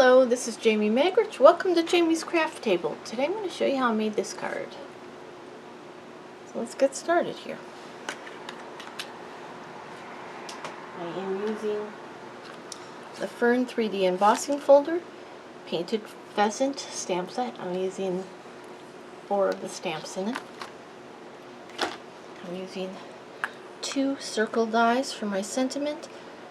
Hello, this is Jamie Magrich. Welcome to Jamie's Craft Table. Today I'm going to show you how I made this card. So let's get started here. I am using the Fern 3D embossing folder, painted pheasant stamp set. I'm using 4 of the stamps in it. I'm using 2 circle dies for my sentiment.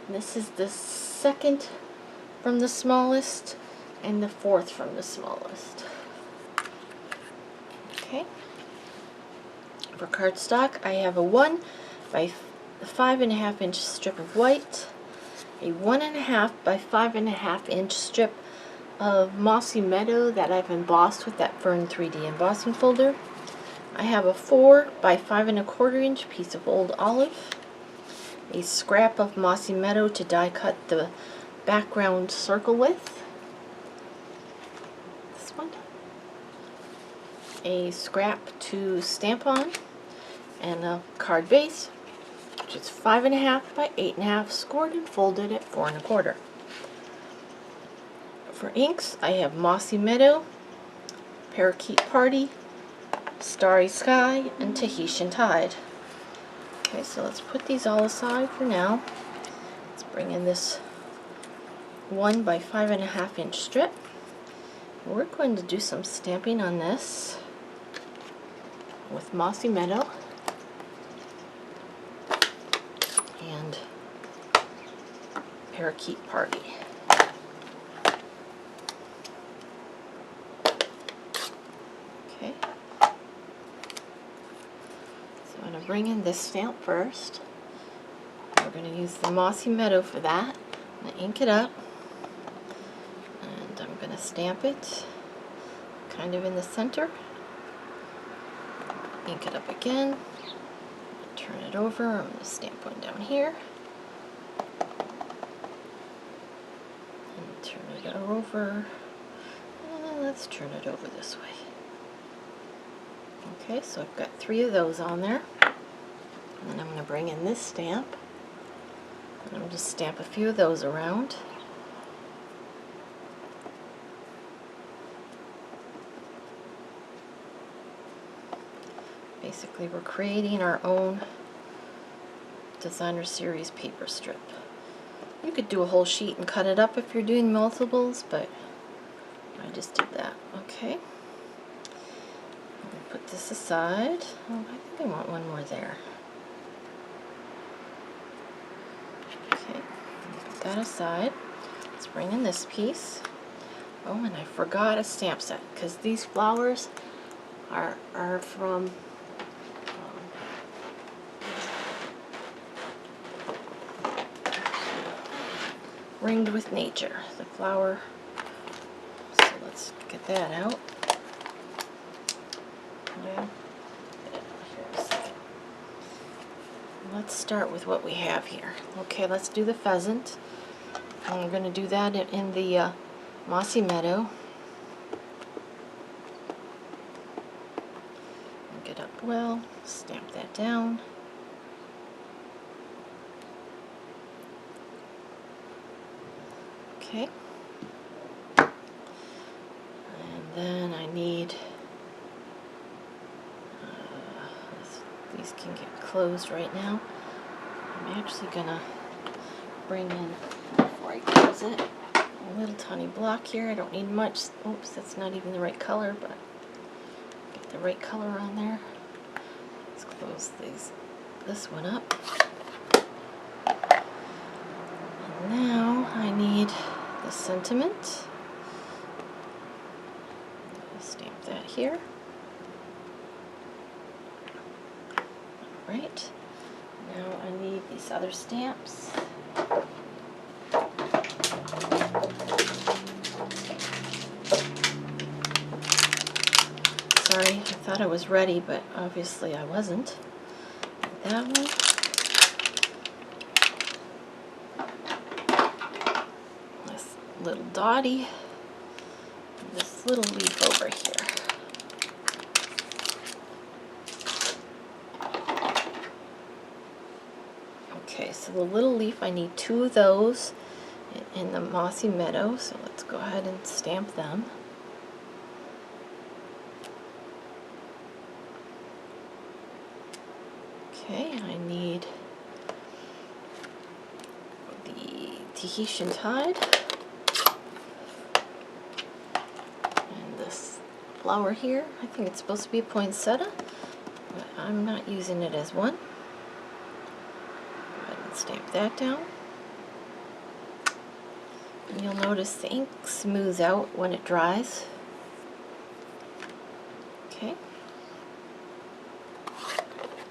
This is the second from the smallest and the 4th from the smallest. Okay. For cardstock, I have a 1 by 5.5 inch strip of white, a 1.5 by 5.5 inch strip of mossy meadow that I've embossed with that Fern 3D embossing folder. I have a 4 by 5.25 inch piece of old olive, a scrap of mossy meadow to die cut the background circle with, this one, a scrap to stamp on, and a card base, which is 5.5 by 8.5, scored and folded at 4.25. For inks, I have mossy meadow, parakeet party, starry sky, and Tahitian tide. Okay, so let's put these all aside for now. Let's bring in this 1 by 5.5 inch strip. We're going to do some stamping on this with mossy meadow and parakeet party. Okay, so I'm going to bring in this stamp first. We're going to use the mossy meadow for that. I'm going to ink it up. I'm going to stamp it kind of in the center, ink it up again, turn it over. I'm going to stamp one down here, and turn it over, and let's turn it over this way. Okay, so I've got 3 of those on there, and then I'm going to bring in this stamp, and I'm going to stamp a few of those around. Basically, we're creating our own designer series paper strip. You could do a whole sheet and cut it up if you're doing multiples, but I just did that. Okay. I'll put this aside. Oh, I think I want one more there. Okay, put that aside. Let's bring in this piece. Oh, and I forgot a stamp set, because these flowers are from Ringed with Nature, the flower. So let's get that out. Let's start with what we have here. Okay, let's do the pheasant. And we're going to do that in the mossy meadow. Ink it up well, stamp that down. Okay, and then I need, these can get closed right now. I'm actually gonna bring in, before I close it, a little tiny block here. I don't need much. Oops, that's not even the right color, but get the right color on there. Let's close this one up. And now I need the sentiment. I'll stamp that here. Alright, now I need these other stamps. Sorry, I thought I was ready, but obviously I wasn't. That one. Little dotty, and this little leaf over here. Okay, so the little leaf, I need 2 of those in the mossy meadow, so let's go ahead and stamp them. Okay, I need the Tahitian tide and this flower here. I think it's supposed to be a poinsettia, but I'm not using it as one. Go ahead and stamp that down. And you'll notice the ink smooths out when it dries. Okay.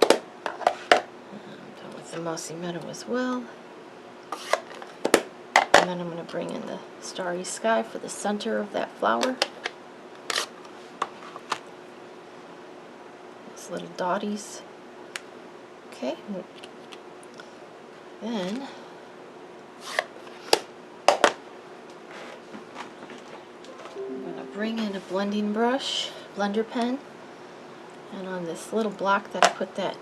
I'm done with the mossy meadow as well. And then I'm going to bring in the starry sky for the center of that flower. Those little dotties. Okay. Then I'm going to bring in a blending brush, blender pen, and on this little block that I put that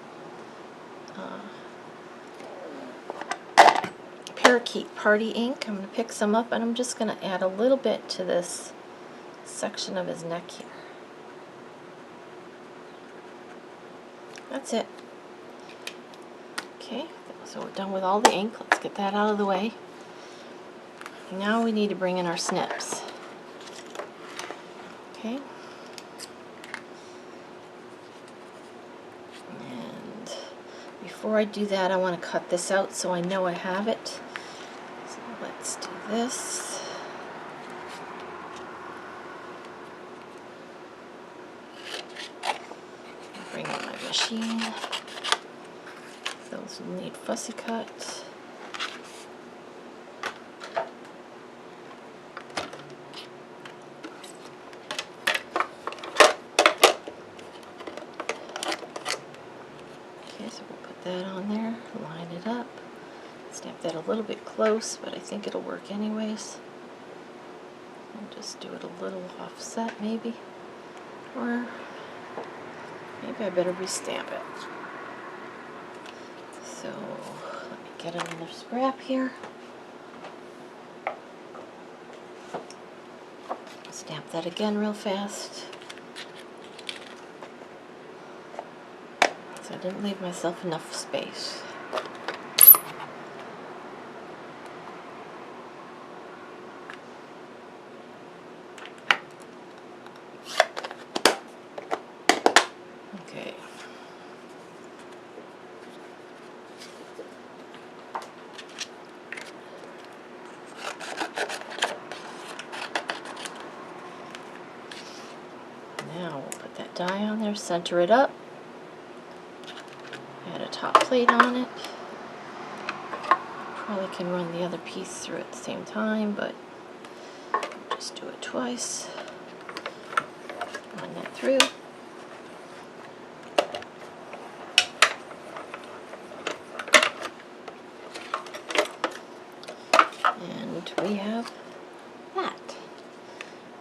parakeet party ink, I'm going to pick some up and I'm just going to add a little bit to this section of his neck here. That's it. Okay, so we're done with all the ink. Let's get that out of the way. Now we need to bring in our snips. Okay. And before I do that, I want to cut this out so I know I have it. So let's do this. Bring in my machine. Those will need fussy cut. Okay, so we'll put that on there, line it up, stamp that a little bit close, but I think it'll work anyways. I'll just do it a little offset maybe, or maybe I better restamp it. So let me get another scrap here. Stamp that again real fast. So I didn't leave myself enough space. Okay. Now we'll put that die on there, center it up, add a top plate on it. Probably can run the other piece through at the same time, but just do it twice. Run that through. And we have that.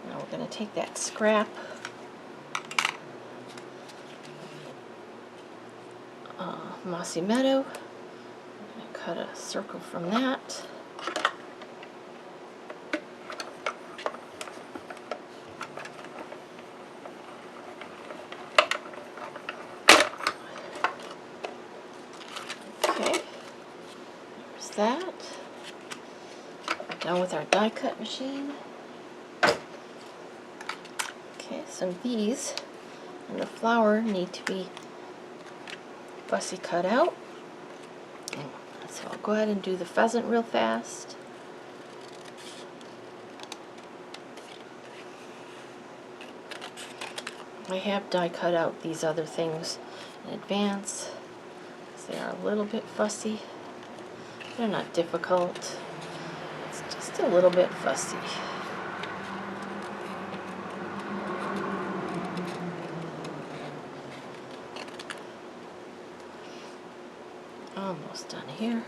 Now we're going to take that scrap mossy meadow. I'm going to cut a circle from that. Okay, there's that. We're done with our die cut machine. Okay, so these and the flower need to be fussy cut out. So I'll go ahead and do the pheasant real fast. I have die cut out these other things in advance because they are a little bit fussy. They're not difficult. It's just a little bit fussy. Almost done here.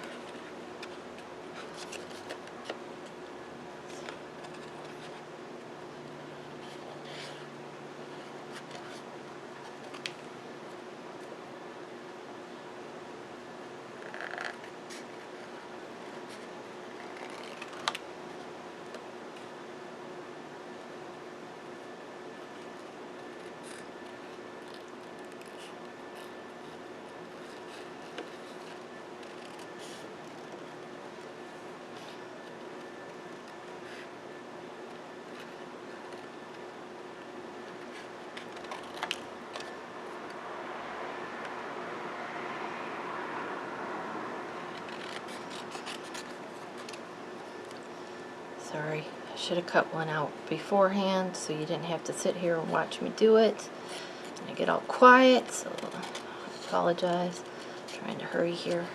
Sorry, I should have cut one out beforehand so you didn't have to sit here and watch me do it. And I get all quiet, so I apologize. I'm trying to hurry here.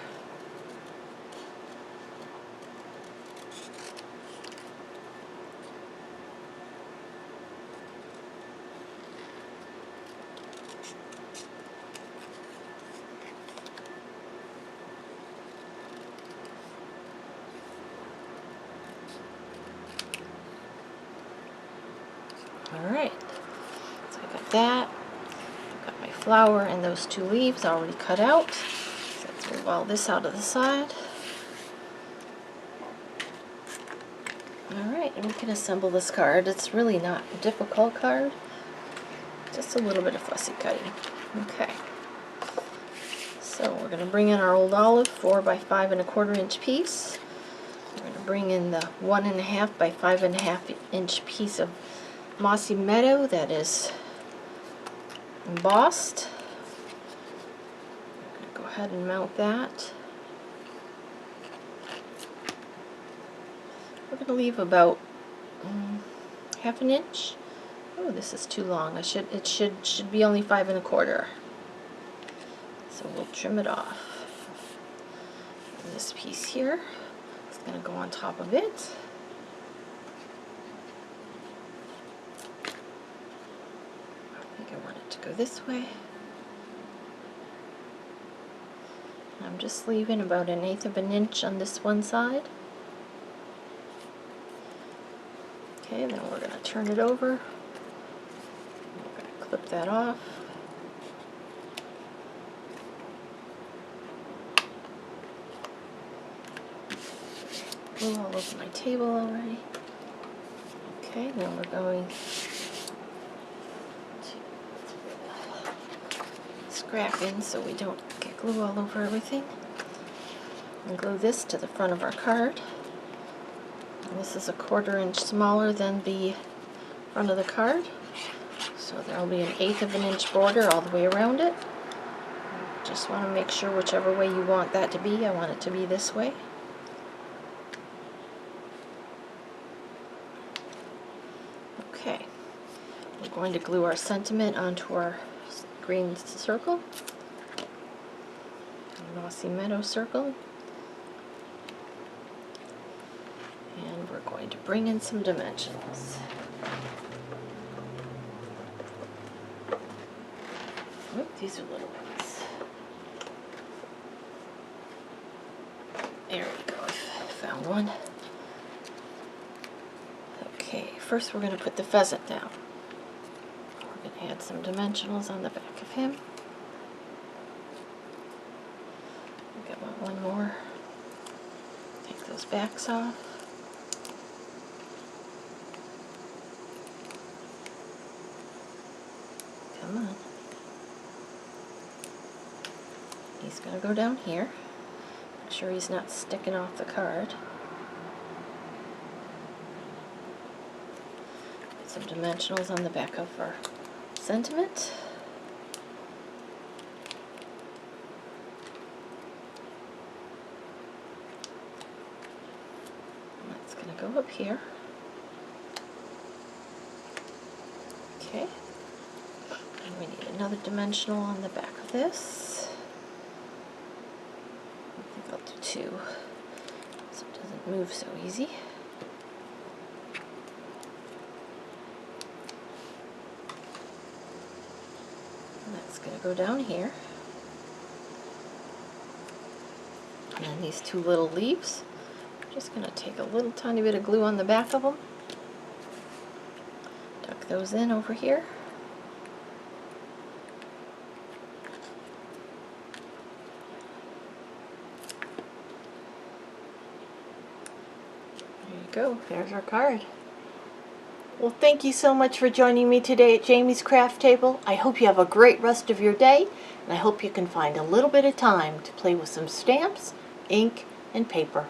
Alright, so I got that. I've got my flower and those two leaves already cut out. So let's move all this out of the side. Alright, and we can assemble this card. It's really not a difficult card, just a little bit of fussy cutting. Okay, so we're going to bring in our old olive 4 by 5 1/4 inch piece. We're going to bring in the 1 1/2 by 5 1/2 inch piece of mossy meadow that is embossed. I'm going to go ahead and mount that. We're going to leave about 1/2 inch. Oh, this is too long. It should be only 5 1/4. So we'll trim it off. And this piece here is going to go on top of it. I want it to go this way. I'm just leaving about 1/8 inch on this one side. Okay, then we're going to turn it over. We're going to clip that off. Glue all over my table already. Okay, then we're going scrap in so we don't get glue all over everything. And glue this to the front of our card. And this is 1/4 inch smaller than the front of the card, so there will be 1/8 inch border all the way around it. Just want to make sure whichever way you want that to be. I want it to be this way. Okay, we're going to glue our sentiment onto our green circle, mossy meadow circle, and we're going to bring in some dimensionals. Oh, these are little ones. There we go, I found one. Okay, first we're going to put the pheasant down. We're going to add some dimensionals on the back of him. Get one more. Take those backs off. Come on. He's going to go down here. Make sure he's not sticking off the card. Put some dimensionals on the back of our sentiment. That's going to go up here. Okay. And we need another dimensional on the back of this. I think I'll do 2 so it doesn't move so easy. And that's going to go down here. And then these 2 little leaves, I'm just going to take a little tiny bit of glue on the back of them. Tuck those in over here. There you go, there's our card. Well, thank you so much for joining me today at Jamie's Craft Table. I hope you have a great rest of your day, and I hope you can find a little bit of time to play with some stamps, ink, and paper.